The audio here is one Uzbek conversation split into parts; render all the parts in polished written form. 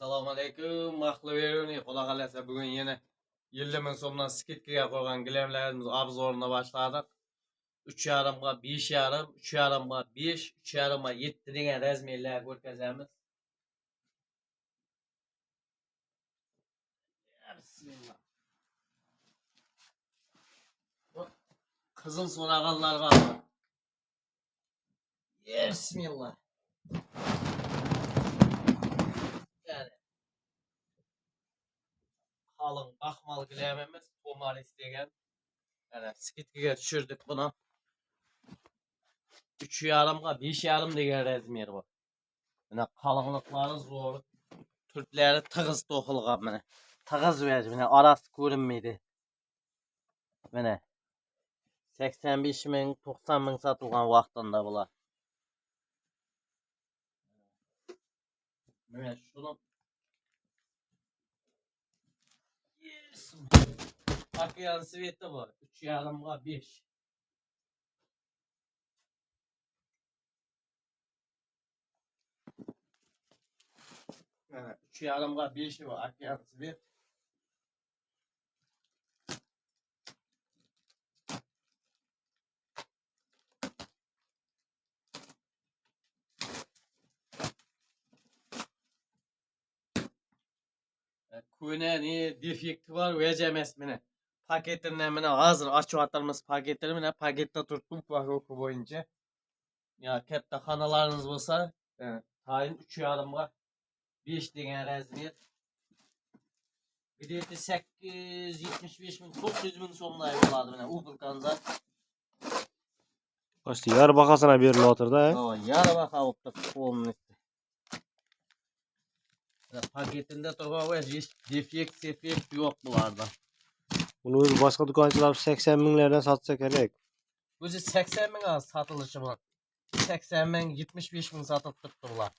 Assalomu alaykum, maqli beruni. Xudo xolasa bugun yana 50 ming so'mdan skidkaga qo'ygan gilamlarimiz obzorini boshladik. 3,5 ga 5,5, 3,5 ga 5, 3,5 ga 7 degan razmerlarga o'tkazamiz. Bismillah. Qizil so'rag'anlarga. Bismillah. Yani kalın bakmalı gilamimiz tomar isteyen. Yani skidkaga tushirdik buni. 3,5 ga 5,5 degan razmer bu. Mana qalınlıqları zo'r. Türkleri tığız to'qilgan mana. Tığız ver mana arası ko'rinmaydi. Mana 85 ming, 90 ming satılgan vaqtında bular. Mana şunu Okyan sveti bu. 3,5 ga 5. Mana 3,5 ga 5 bu okyan svet. Kuyuna ne defekti var vereceğiz mana. Paketinden mana hazır açıp atarımız paketleri mana pakette tuttum vakı boyunca. Ya katta kanalarınız olsa tayin 3,5 ga 5 degan razmer. Bir de 875 ming 900 ming so'mlar bo'ladi mana u pulkanza. Kaçtı yar bakasına berilayotir da. O yarı baqa bo'libdi qo'lni. Paketinde turgan hech defekt yo'q bularda. Bunu o'zi boshqa do'konchilar 80 minglardan satsa kerak. O'zi 80 ming satilishi bor. 80 ming 75 ming satib turibdi bular.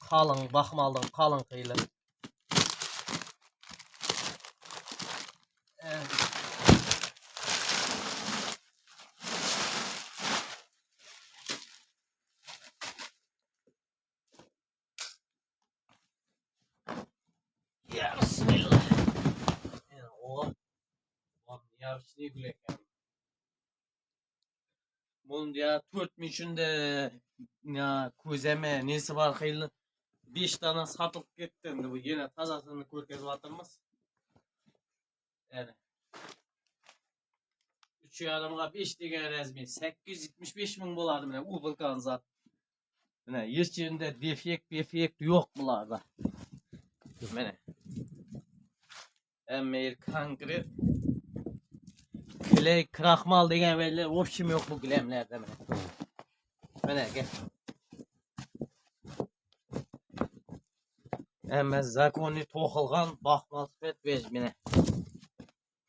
Qalin baxmaldan qalin qiyli. Ya bismillah. Yarışını gülek. Bunun ya 4000 şunda ya ko'zeme nesi var qiyli 5 tane satılıp ketdi endi bu yine tazasini ko'rkazib atırmız. Yani 3,5 ga 5 degan razmer 875 ming bo'ladi mana u bilkan zat. Mana hech yerinde defekt yo'q bularda. Mana emir konkret Kley kraxmal degan belli opşim yo'q bu gilamlarda mana. Mana gel. Ama zakonni to'qilgan baxmal sifat vej mana.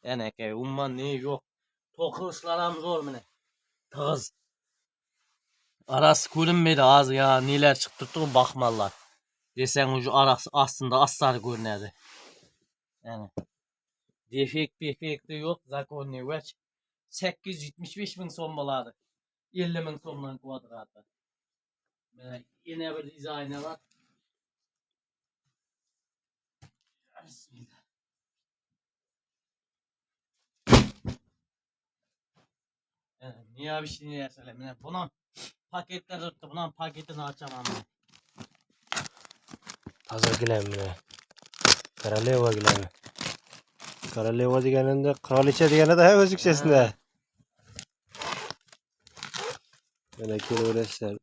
Yana aka umman ne yo'q. To'qilishlar ham zo'r mana. Tig'iz. Arası ko'rinmaydi az ya neler chiqib turibdi baxmallar. Desang ucu arası aslında asları görünedi. Yani defekti yo'q zakonni vej 875 ming so'm bo'ladi. 50 ming so'mdan kvadrati. Mana yana bir dizayni var. Bismillah. Niye bir şey niye söyleyeyim? Bunun paketler tuttu. Bunun paketini açamam ben. Taza gilam buni. Koroleva gilami. Koroleva deganida qirolicha deganida o'zbekchasida. Mana kelaverasizlar.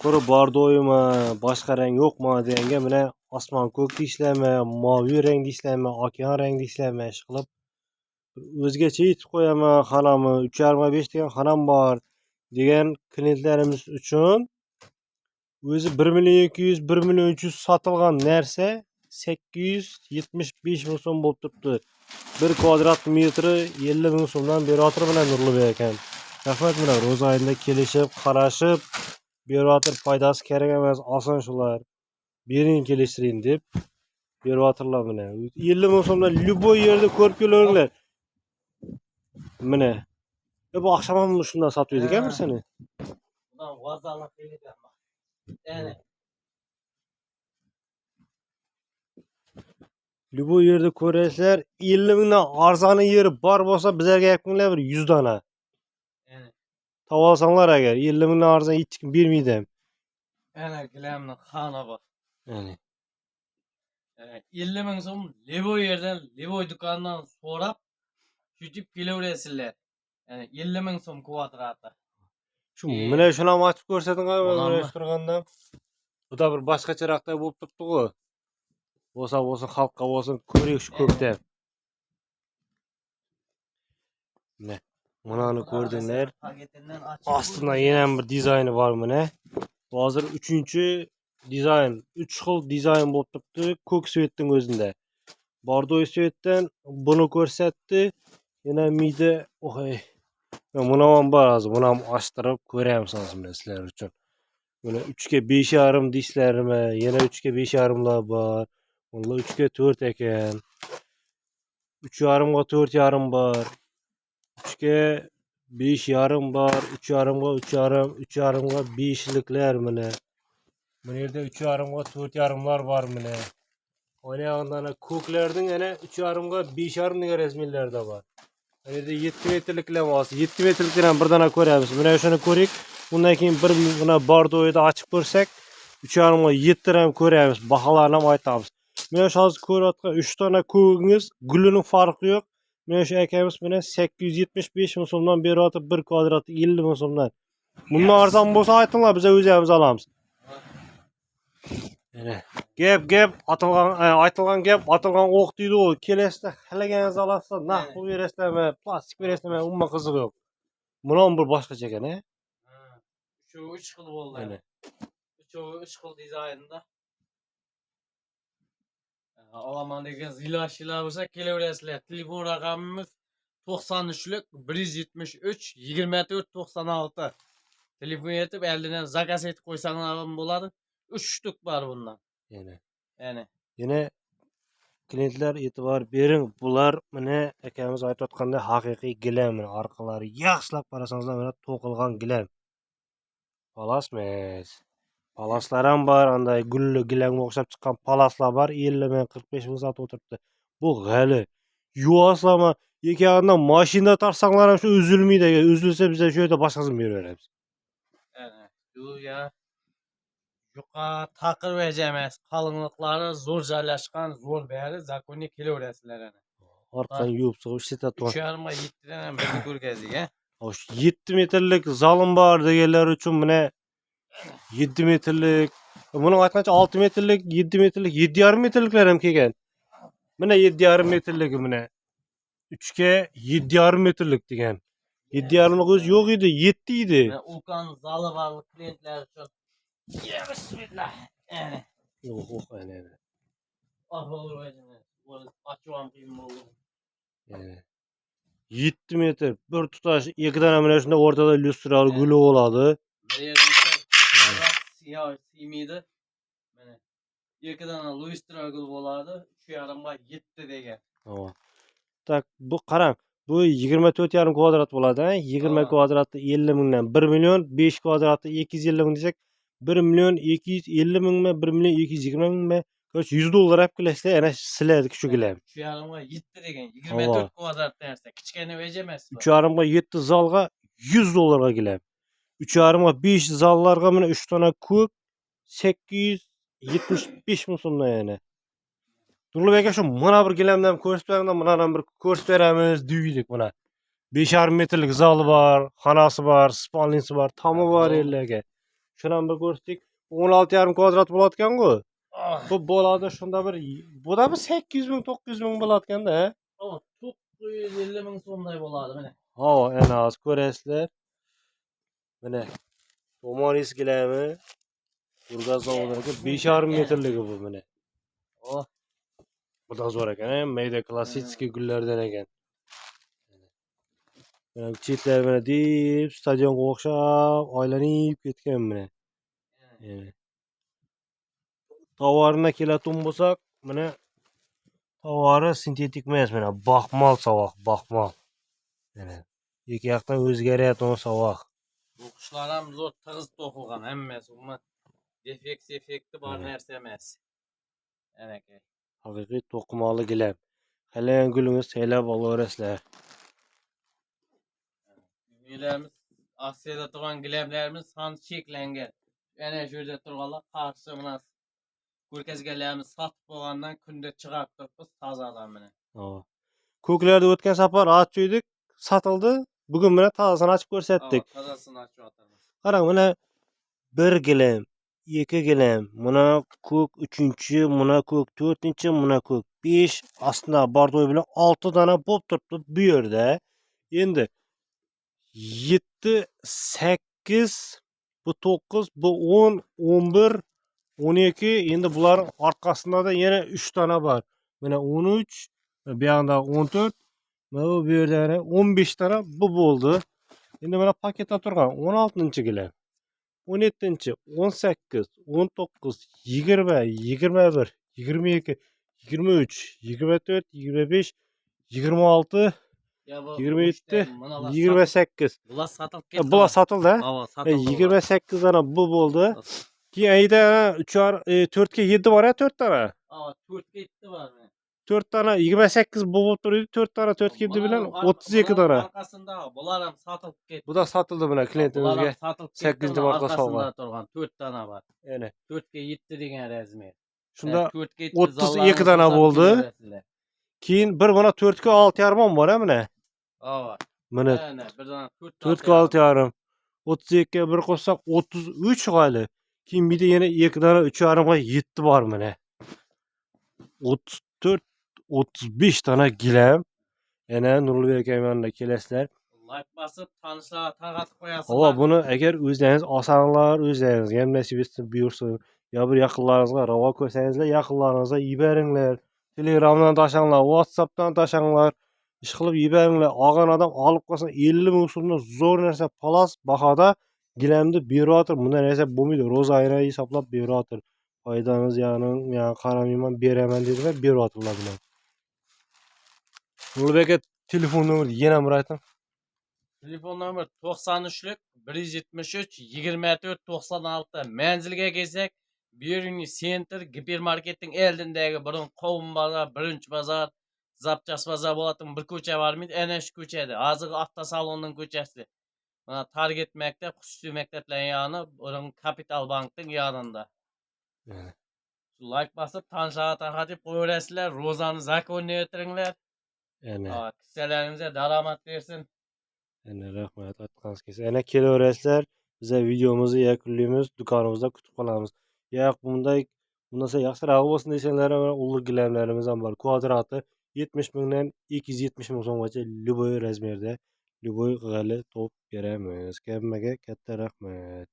Quri bordoymi, boshqa rang yo'qmi deganga mana osmon ko'k deyishlarmi, moviy rang deyishlarmi, okean rang deyishlarmi ish qilib o'zgacha yetib qo'yaman xonami 3,5 ga 5 degan xonam bor degan klientlarimiz uchun o'zi 1 million 200, 1 million 300 sotilgan narsa 875 ming so'm bo'lib turibdi. 1 kvadrat metri 50 ming so'mdan berayotir bilan Nurlibek ekan. Rahmat bilan ro'za oyida kelishib, qarashib berayotir foydasi kerak emas, oson shular. Bering kelishtiring deb berayotirlar mana. 50 ming so'mdan любой yerda ko'rib kelaveringlar. Mana. Bu akşam ham shundan sotib edik-a seni. Bundan g'azalni qiyilgan bak. Yani Bu yerde ko'rasizlar 50 mingdan arzoni yeri bor bo'lsa bizlarga aytinglar bir 100 dona. Yani, Tavasanglar agar 50 mingdan arzon hech kim bermaydi. yani gilamni xana bak. Yani. 50 ming so'm Levoy yerdan, Levoy do'konidan so'rab, tutib kelaverasizlar. Yani 50 ming so'm kvadrati. Shu mana shuni ham ochib ko'rsating Onammi? mana turganda. Bu da bir boshqacharoqda bo'lib turibdi-ku. Bo'lsa xalqqa bo'lsin ko'rik shu ko'kda. Ne? Bunani ko'rdinglar. Paketinden Aslında yana bir dizayni bor mana. Hozir 3-chi dizayn, 3 xil dizayn bo'lib turibdi ko'k svetning o'zida. Bordoy svetdan buni ko'rsatdi. Yana mida, oy. Buni ham bor hozir, buni ham ochtirib ko'ramiz hozir sizlar uchun. Buni 3 ga 5,5 deysizlarmi? Yana 3 ga 5,5lar bor. Bunlar 3 ga 4 ekan. 3,5 ga 4,5 bor. 3 ga 5,5 bor, 3,5 ga 3,5, 3,5 ga 5liklar mana. Bu yerda 3,5 ga 4,5lar bor mana. O'yna yog'dan ko'klarning yana 3,5 ga 5,5 degan rasmlarda bor. Bu yerda 7 metrliklar bor. 7 metrliklardan bir dona ko'ramiz. Mana shuni ko'rik. Bundan keyin bir buna bordoyda ochib ko'rsak, 3,5 ga 7 ham ko'ramiz. Baholarni ham aytamiz. Mana shu hozir ko'rayotgan 3 dona ko'gingiz gulining farqi yo'q. Mana shu akamiz bilan 875 ming so'mdan beryapti 1 kvadrat 50 ming so'mdan. Bundan arzon bo'lsa aytinglar, biz o'zimiz olamiz. Mana gap aytilgan gap atilgan o'q deydi u. Kelesda xilaganingiz olasizlar, naq pul berasizlarmi, plastik berasizlarmi, umuman qiziq yo'q. Buni ham bir boshqacha ekan, a? Şu 3 xil bo'ldi. Uchovi 3 xil dizaynda. Olaman degan zilashilar bo'lsa kelaverasizlar. Telefon raqamimiz 93lik 173 24 96. Telefon etib eldidan zakaz etib qo'ysanglar ham bo'ladi. 3 shtuk bor bundan. Yani. Yana klientlar e'tibor bering. Bular mana akamiz aytayotganda haqiqiy gilam, orqalari yaxshilab qarasangizlar mana to'qilgan gilam. Palasmas. Palaslar ham bor, anday gulli gilanga o'xshab chiqqan palaslar bor, 50 ming 45 ming sotib o'tiribdi. Bu g'ali. Yuvasizlarmi? Ikkiyoqdan mashina tarsanglar ham shu uzilmaydi. Uzilsa biz shu yerda boshqasini beraveramiz. Bu ya yuqa taqir vereceğimiz kalınlıkları zor joylashgan, zo'r beri zakonni kelaverasizlar ana. Orqani yuvib sig'ib ishlatyapti. 3,5 7 dan birga ko'rgazdik, a. 7 metrlik zalim bor deganlar uchun mana 7 metrlik, buni aytgancha 6 metrlik, 7 metrlik, 7,5 metrliklar ham kelgan. Mana 7,5 metrligi mana 3 ga 7,5 metrlik degan. 7,5lik o'zi yo'q edi, 7 edi. Ulkan zali var klientlar uchun. Ya bismillah. Yani. Yo'q, ana. Ahvol o'zini. Açıvam qiyin bo'ldi. 7 metr bir tutash ikkidan mana shunda o'rtada lyustrali guli bo'ladi. Siyah siymiydi. Mana ikkidan lyustrali gul bo'ladi. 3,5 ga 7 degan. Tak bu qarang. Bu 24,5 kvadrat bo'ladi, 20 kvadratda 50 mingdan 1 million, 5 kvadratda 250 ming desak 1 million 250 mingmi, 1 million 220 mingmi? Ko'ch 100 dollar olib kelasizlar, ana sizlarga shu gilam. 3,5 ga 7 degan. 24 kvadrat narsa. Kichkina veja emas. 3,5 ga 7 zalga 100 dollarga gilam. 3,5 ga 5 zallarga mana 3 dona ko'k 875 ming so'mdan yana. Turli aka shu mana bir gilamdan ko'rsatmanglar, mana bir ko'rsatib beramiz deydik buna. 5,5 metrlik zali bor, xonasi bor, spalnisi bor, tomi bor yerlarga. Shuni ham bir ko'rsatdik. 16,5 kvadrat bo'layotgan-ku. Bu bo'ladi shunda bir bu da bir 800 ming 900 ming bo'layotganda, ha? 950 ming so'mday bo'ladi mana. Ana hozir ko'rasizlar. Mana Tomoris gilami Urgaz zavodidagi 5,5 metrligi bu mana. Bu da zo'r ekan, mayda klassik gullardan ekan. Mana chetlar mana deb stadionga o'xshab aylanib ketgan mana. Tovarına keladigan bo'lsak, mana tovari sintetik emas, mana baxmal savoq, baxmal. Mana ikki yoqdan o'zgarayotgan savoq. O'qishlar ham zo'r tig'iz to'qilgan hammasi, umuman defekti bor narsa emas. Anaka. Haqiqiy to'qimalı gilam. Halayan gülünüz saylab olaverasizlar. Gilamimiz Aksiyada turgan gilamlarimiz soni cheklangan. Ana shu yerda turganlar qarshi mana ko'rgazganlarimiz sotib bo'lgandan kunda chiqarib turibmiz tozadan mana. Ko'klarda o'tgan safar ochdik, sotildi. Bugun mana tozasini ochib ko'rsatdik. Tozasini ochyapmiz. Qarang, mana 1 gilam, 2 gilam, mana ko'k 3-chi, mana ko'k 4-chi, mana ko'k 5, aslida bordoy bilan 6 dona bo'lib turibdi bu yerda. Endi 7, 8, bu 9, bu 10, 11, 12, endi bularning orqasida da yana 3 dona bor. Mana 13, bu yoqda 14, mana bu yerda 15 dona bu bo'ldi. Endi mana paketda turgan 16-gilam, 17, 18, 19, 20, 21, 22, 23, 24, 25, 26, 27, 28. Bular sotilib ketdi. Bular sotildi. Sotildi. 28 dona bu bo'ldi. Keyin ayda 4 ga 7 bor, 4 dona. 4 ga 7 bor. 4 dona 28 bu bo'lib turadi. 4 dona 4 ga 7 bilan 32 dona. Orqasida bular ham sotilib ketdi. Bu da sotildi buni klientimizga. 8-marta sovg'a. 4 dona bor. Yana 4 ga 7 degan razmer. Shunda 4 ga 32 dona bo'ldi. Keyin bir mana 4 ga 6,5 bor mana. Mana 4 ga 6,5. 32 ga 1 qo'shsak 33 g'ali. Keyin bir de yana 2 dona 3,5 ga 7 bor mana. 34, 35 dona gilam. Yana Nurulbek aka yanına kelasizlar. Like bosib, tanishlarga tarqatib qo'yasizlar. Hava bunu agar o'zlaringiz olsanglar, o'zlaringiz ham nasib etsin buyursin. Ya bir yaqinlaringizga ravo ko'rsangizlar, yaqinlaringizga yuboringlar. Telegramdan tashanglar, WhatsAppdan tashanglar. Ish qilib yuboringlar. Olgan odam olib qolsa 50 ming so'mdan zo'r narsa palas bahoda gilamni berayotir. Bunday narsa bo'lmaydi. Ro'za oyini hisoblab berayotir. Foydaniz ya'ni qaramayman, beraman dedilar, berayotirlar bular. Nurulbek aka telefon nomeri yana bir ayting. Telefon nomer 93lik 173 24 96. Manzilga kelsak, Buyurni Center gipermarketning oldidagi burun qovun bozor, birinchi bozor, Zapchas bozor bo'ladigan bir ko'cha bormi? Ana shu ko'chada. Hozir avtosalonning ko'chasi. Mana Target maktab, xususiy maktablarning yoni, burun Kapital bankning yonida. Like bosib, tanishlarga tarqatib qo'yaverasizlar. Ro'zani zakonni o'tiringlar. Kissalaringizga daromad bersin. Yana rahmat aytganingiz kelsa. Yana kelaverasizlar. Biz videomizni yakunlaymiz. Do'konimizda kutib qolamiz. Bundan yaxshiroq bo'lsin desanglar, ulug' gilamlarimiz ham bor. Kvadrati 70 mingdan 270 ming so'mgacha любой razmerda, любой g'ali top beramiz. Hammaga katta rahmat.